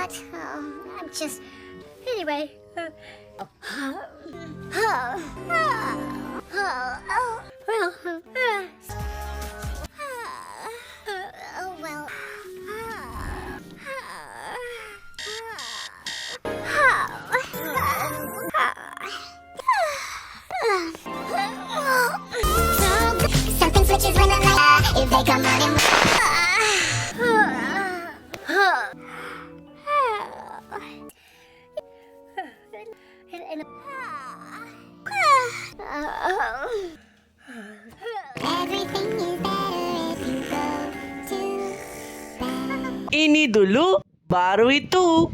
not. I'm just... Anyway. Well... Something switches when the light, if they come running. Everything is better if you go to bed. Ini dulu, baru itu.